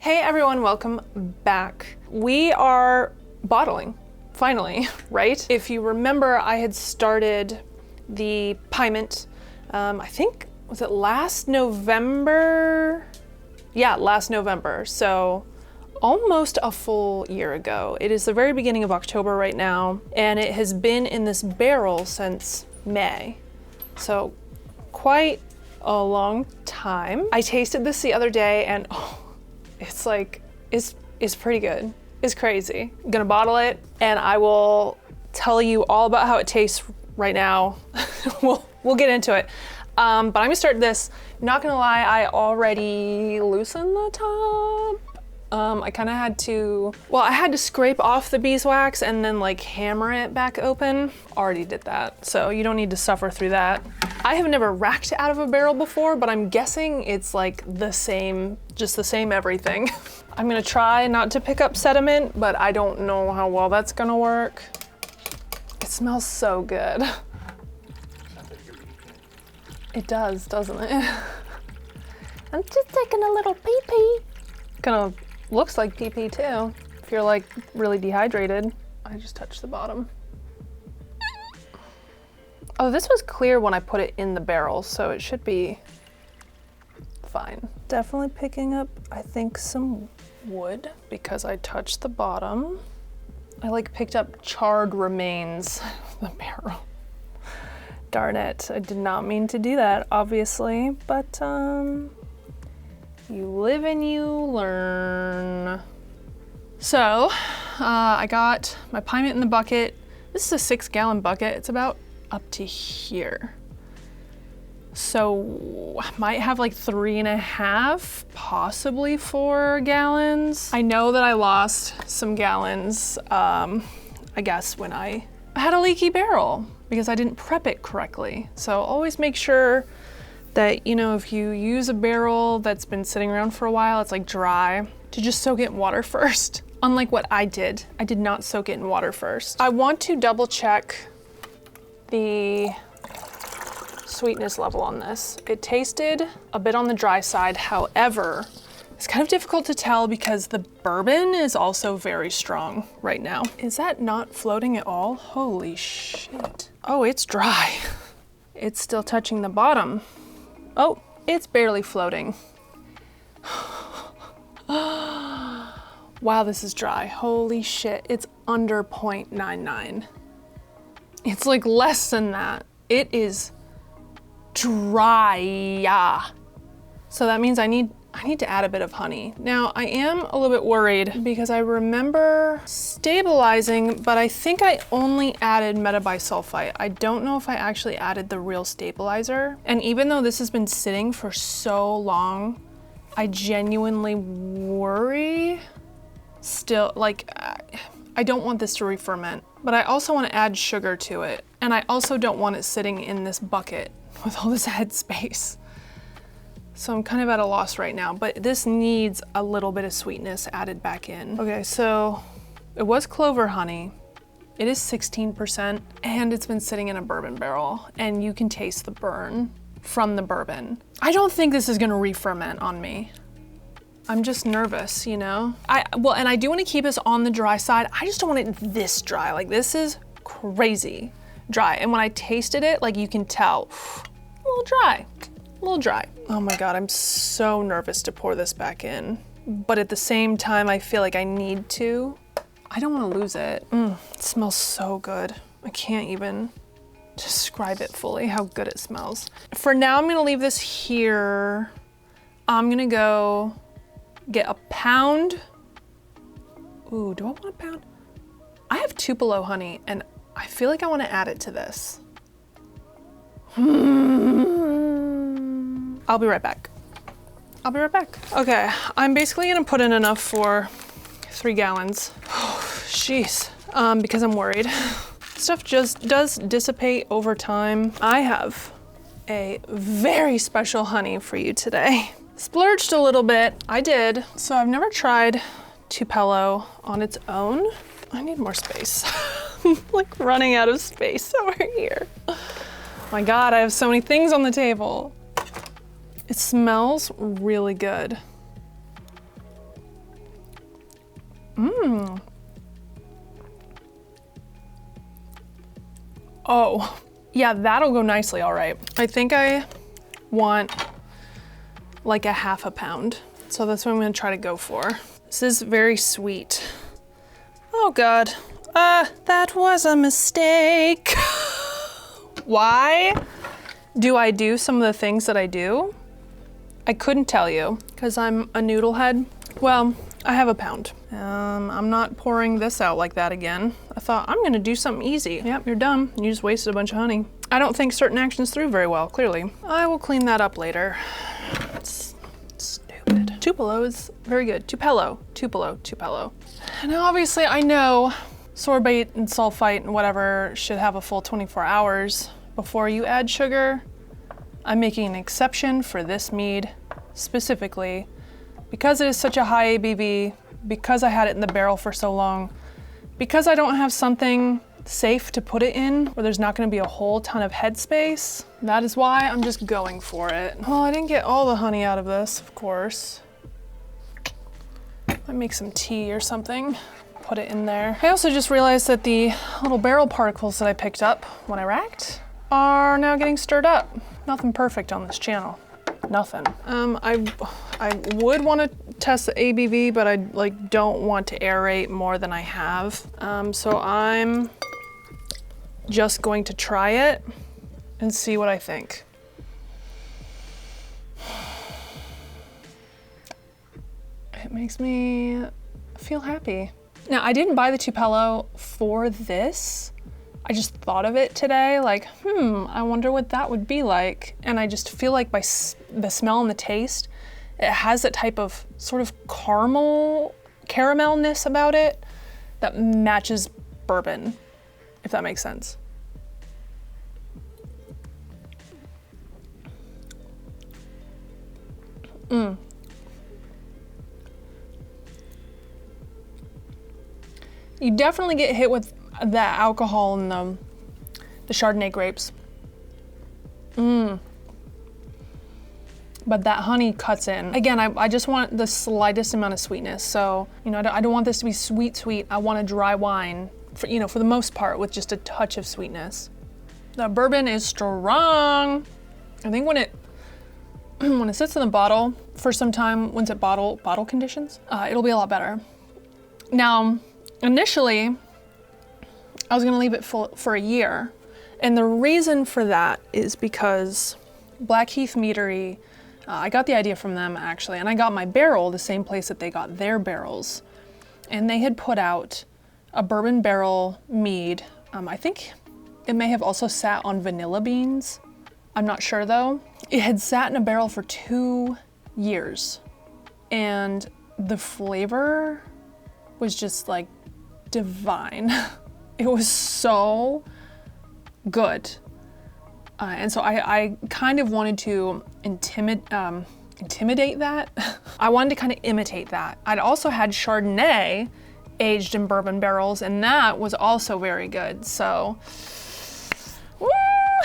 Hey everyone, welcome back. We are bottling, finally, right? If you remember, I had started the Pyment, I think, was it last November? Yeah, last November, so almost a full year ago. It is the very beginning of October right now, and it has been in this barrel since May. So quite a long time. I tasted this the other day and it's like, it's pretty good. It's crazy. I'm gonna bottle it and I will tell you all about how it tastes right now. We'll get into it. But I'm gonna start this. Not gonna lie, I already loosened the top. I kind of had to, well, I had to scrape off the beeswax and then like hammer it back open. Already did that, so you don't need to suffer through that. I have never racked out of a barrel before, but I'm guessing it's like the same, just the same everything. I'm gonna try not to pick up sediment, but I don't know how well that's gonna work. It smells so good. It does, doesn't it? I'm just taking a little pee-pee. Kind of looks like pee-pee too, if you're like really dehydrated. I just touched the bottom. Oh, this was clear when I put it in the barrel, so it should be fine. Definitely picking up, I think, some wood because I touched the bottom. I like picked up charred remains of the barrel. Darn it, I did not mean to do that, obviously, but you live and you learn. So, I got my Pyment in the bucket. This is a 6-gallon bucket. It's about up to here. So, I might have like 3.5, possibly 4 gallons. I know that I lost some gallons, I guess when I had a leaky barrel because I didn't prep it correctly. So always make sure that, you know, if you use a barrel that's been sitting around for a while, it's like dry, to just soak it in water first. Unlike what I did not soak it in water first. I want to double check the sweetness level on this. It tasted a bit on the dry side. However, it's kind of difficult to tell because the bourbon is also very strong right now. Is that not floating at all? Holy shit. Oh, it's dry. It's still touching the bottom. Oh, it's barely floating. Wow, this is dry. Holy shit, it's under 0.99. It's like less than that. It is dry. So that means I need to add a bit of honey. Now, I am a little bit worried because I remember stabilizing, but I think I only added metabisulfite. I don't know if I actually added the real stabilizer. And even though this has been sitting for so long, I genuinely worry still, like, I don't want this to re-ferment, but I also want to add sugar to it. And I also don't want it sitting in this bucket with all this head space. So I'm kind of at a loss right now, but this needs a little bit of sweetness added back in. Okay, so it was clover honey. It is 16%, and it's been sitting in a bourbon barrel, and you can taste the burn from the bourbon. I don't think this is gonna re-ferment on me. I'm just nervous, you know? Well, and I do wanna keep this on the dry side. I just don't want it this dry. Like, this is crazy dry. And when I tasted it, like, you can tell, a little dry. A little dry. Oh my God, I'm so nervous to pour this back in. But at the same time, I feel like I need to. I don't want to lose it. It smells so good. I can't even describe it fully, how good it smells. For now, I'm gonna leave this here. I'm gonna go get a pound. Ooh, do I want a pound? I have Tupelo honey and I feel like I want to add it to this. I'll be right back. I'll be right back. Okay, I'm basically gonna put in enough for 3 gallons. Oh, jeez, because I'm worried. Stuff just does dissipate over time. I have a very special honey for you today. Splurged a little bit, I did. So I've never tried Tupelo on its own. I need more space. I'm like running out of space over here. My God, I have so many things on the table. It smells really good. Oh, yeah, that'll go nicely, all right. I think I want like a half a pound. So that's what I'm gonna try to go for. This is very sweet. Oh God, that was a mistake. Why do I do some of the things that I do? I couldn't tell you, because I'm a noodle head. Well, I have a pound. I'm not pouring this out like that again. I thought I'm gonna do something easy. Yep, you're done. You just wasted a bunch of honey. I don't think certain actions through very well, clearly. I will clean that up later. It's stupid. Tupelo is very good. Tupelo, Tupelo, Tupelo. And obviously I know sorbate and sulfite and whatever should have a full 24 hours before you add sugar. I'm making an exception for this mead specifically because it is such a high ABV, because I had it in the barrel for so long, because I don't have something safe to put it in where there's not gonna be a whole ton of headspace. That is why I'm just going for it. Well, I didn't get all the honey out of this, of course. Might make some tea or something, put it in there. I also just realized that the little barrel particles that I picked up when I racked are now getting stirred up. Nothing perfect on this channel. Nothing. I would want to test the ABV, but I don't want to aerate more than I have. So I'm just going to try it and see what I think. It makes me feel happy. Now, I didn't buy the Tupelo for this. I just thought of it today, like, I wonder what that would be like. And I just feel like by the smell and the taste, it has that type of sort of caramelness about it that matches bourbon, if that makes sense. You definitely get hit with the alcohol and the Chardonnay grapes. But that honey cuts in. Again, I just want the slightest amount of sweetness. So, I don't want this to be sweet. I want a dry wine, for the most part, with just a touch of sweetness. The bourbon is strong. I think when it sits in the bottle for some time, once it bottle conditions, it'll be a lot better. Now, initially, I was gonna leave it for a year. And the reason for that is because Blackheath Meadery, I got the idea from them actually, and I got my barrel the same place that they got their barrels. And they had put out a bourbon barrel mead. I think it may have also sat on vanilla beans. I'm not sure though. It had sat in a barrel for 2 years. And the flavor was just like divine. It was so good. And so I kind of wanted to intimidate that. I wanted to kind of imitate that. I'd also had Chardonnay aged in bourbon barrels, and that was also very good. So, woo,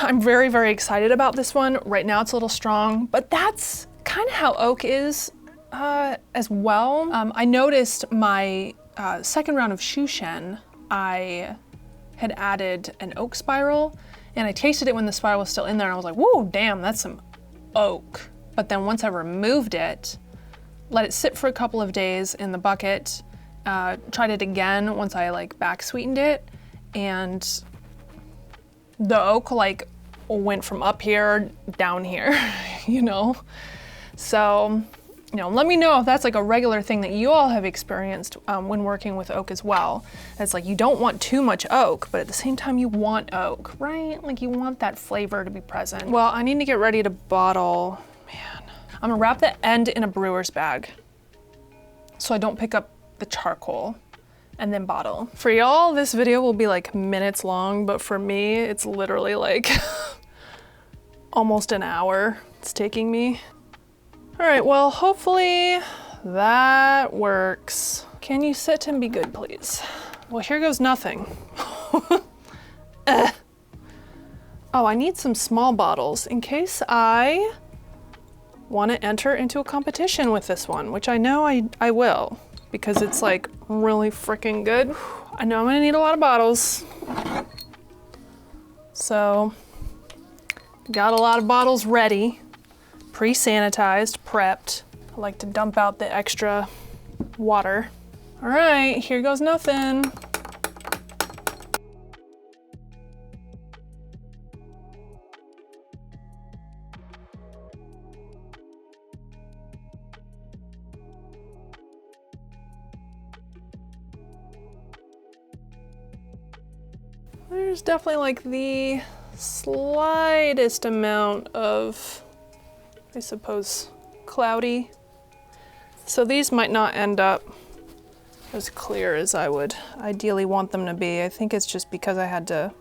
I'm very, very excited about this one. Right now it's a little strong, but that's kind of how oak is as well. I noticed my second round of Shushen, I had added an oak spiral, and I tasted it when the spiral was still in there, and I was like, whoa, damn, that's some oak. But then once I removed it, let it sit for a couple of days in the bucket, tried it again once I back sweetened it, and the oak went from up here down here, So, let me know if that's a regular thing that you all have experienced when working with oak as well. It's you don't want too much oak, but at the same time you want oak, right? You want that flavor to be present. Well, I need to get ready to bottle. Man, I'm gonna wrap the end in a brewer's bag so I don't pick up the charcoal and then bottle. For y'all, this video will be minutes long, but for me, it's literally almost an hour it's taking me. All right, well, hopefully that works. Can you sit and be good, please? Well, here goes nothing. Oh, I need some small bottles in case I want to enter into a competition with this one, which I know I will. because it's like really freaking good. I know I'm gonna need a lot of bottles. So, got a lot of bottles ready, pre-sanitized, prepped. I like to dump out the extra water. All right, here goes nothing. There's definitely like the slightest amount of, I suppose, cloudy. So these might not end up as clear as I would ideally want them to be. I think it's just because I had to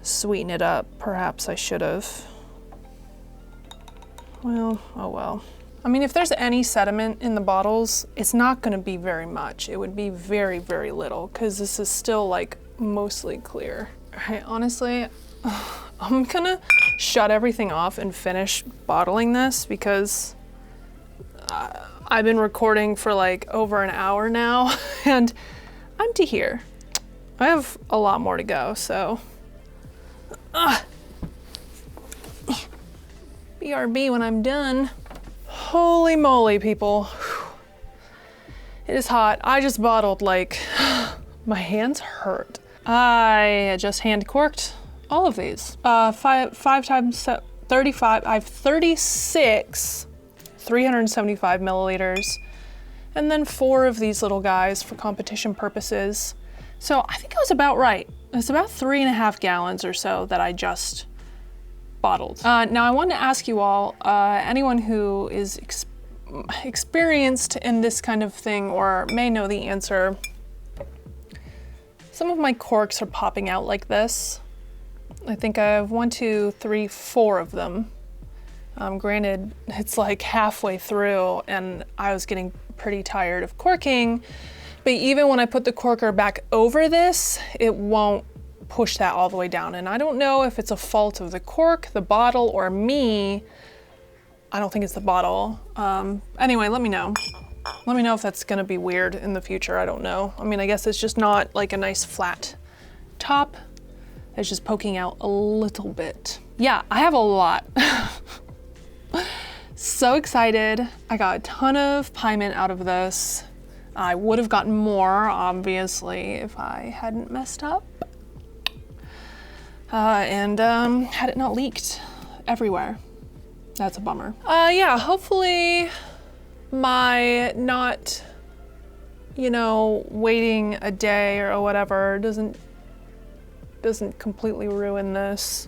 sweeten it up. Perhaps I should have. Well, oh well. I mean, if there's any sediment in the bottles, it's not gonna be very much. It would be very, very little, because this is still like mostly clear. All right, honestly, I'm gonna shut everything off and finish bottling this because I've been recording for like over an hour now and I'm to here. I have a lot more to go, so. BRB when I'm done. Holy moly, people. It is hot. I just bottled like, my hands hurt. I just hand corked all of these. 5 times 35, I have 36, 375 milliliters, and then 4 of these little guys for competition purposes. So I think I was about right. It's about 3.5 gallons or so that I just bottled. Now I want to ask you all, anyone who is experienced in this kind of thing or may know the answer, some of my corks are popping out like this. I think I have 1, 2, 3, 4 of them. Granted, it's like halfway through and I was getting pretty tired of corking, but even when I put the corker back over this, it won't push that all the way down. And I don't know if it's a fault of the cork, the bottle, or me. I don't think it's the bottle. Anyway, let me know. Let me know if that's gonna be weird in the future, I don't know. I mean, I guess it's just not like a nice flat top. It's just poking out a little bit. Yeah, I have a lot. So excited. I got a ton of Pyment out of this. I would have gotten more, obviously, if I hadn't messed up. And had it not leaked everywhere. That's a bummer. Yeah, hopefully my not, you know, waiting a day or whatever doesn't completely ruin this.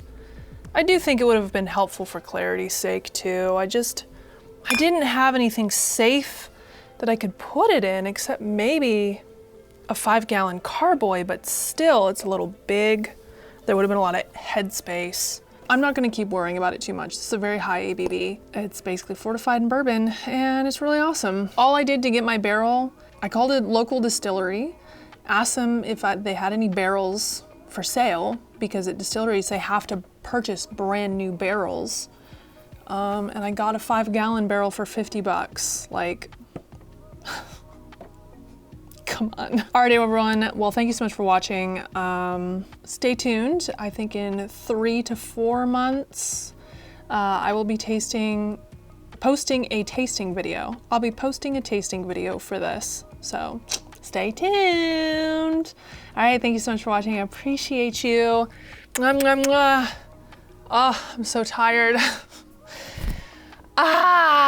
I do think it would have been helpful for clarity's sake too. I didn't have anything safe that I could put it in except maybe a 5-gallon carboy, but still it's a little big. There would have been a lot of headspace. I'm not gonna keep worrying about it too much. This is a very high ABV. It's basically fortified in bourbon and it's really awesome. All I did to get my barrel, I called a local distillery, asked them if they had any barrels for sale, because at distilleries they have to purchase brand new barrels. And I got a 5-gallon barrel for 50 bucks. Like, come on. All right, everyone. Well, thank you so much for watching. Stay tuned. I think in 3 to 4 months, I will be posting a tasting video. I'll be posting a tasting video for this. So stay tuned. All right, thank you so much for watching. I appreciate you. Mwah, mwah, mwah. Oh, I'm so tired. Ah!